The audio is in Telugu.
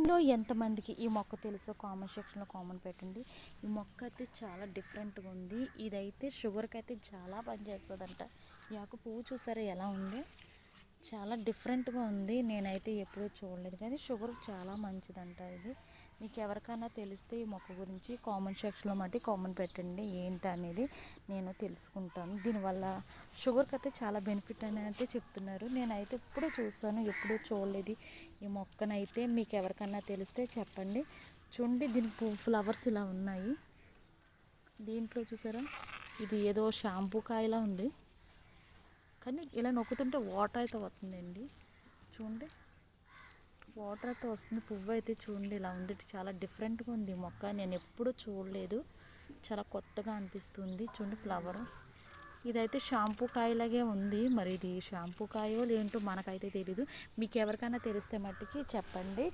మీలో ఎంతమందికి ఈ మొక్క తెలుసో కామెంట్ సెక్షన్లో కామెంట్ పెట్టండి. ఈ మొక్క అయితే చాలా డిఫరెంట్గా ఉంది. ఇదైతే షుగర్కి అయితే చాలా పనిచేస్తుందంట. ఈ ఆకు పువ్వు చూసారా ఎలా ఉందో, చాలా డిఫరెంట్గా ఉంది. నేనైతే ఎప్పుడూ చూడలేదు, కానీ షుగర్ చాలా మంచిదంట ఇది. మీకు ఎవరికైనా తెలిస్తే ఈ మొక్క గురించి కామెంట్ సెక్షన్లో మట్టి కామెంట్ పెట్టండి, ఏంటి అనేది నేను తెలుసుకుంటాను. దీనివల్ల షుగర్కి అయితే చాలా బెనిఫిట్ అని అయితే చెప్తున్నారు. నేనైతే ఎప్పుడూ చూస్తాను, ఎప్పుడూ చూడలేదు ఈ మొక్కనైతే. మీకు ఎవరికైనా తెలిస్తే చెప్పండి. చూడండి, దీని ఫ్లవర్స్ ఇలా ఉన్నాయి. దీంట్లో చూసారా, ఇది ఏదో షాంపూ కాయలా ఉంది, కానీ ఇలా నొక్కుతుంటే వాటర్ అయితే వస్తుందండి. చూడండి, వాటర్ అయితే వస్తుంది. పువ్వు అయితే చూడండి ఇలా ఉంది, చాలా డిఫరెంట్గా ఉంది ఈ మొక్క. నేను ఎప్పుడూ చూడలేదు, చాలా కొత్తగా అనిపిస్తుంది. చూడండి ఫ్లవర్, ఇదైతే షాంపూ కాయలాగే ఉంది. మరి ఇది షాంపూ కాయో లేంటో మనకైతే తెలీదు. మీకు ఎవరికైనా తెలిస్తే మట్టుకి చెప్పండి.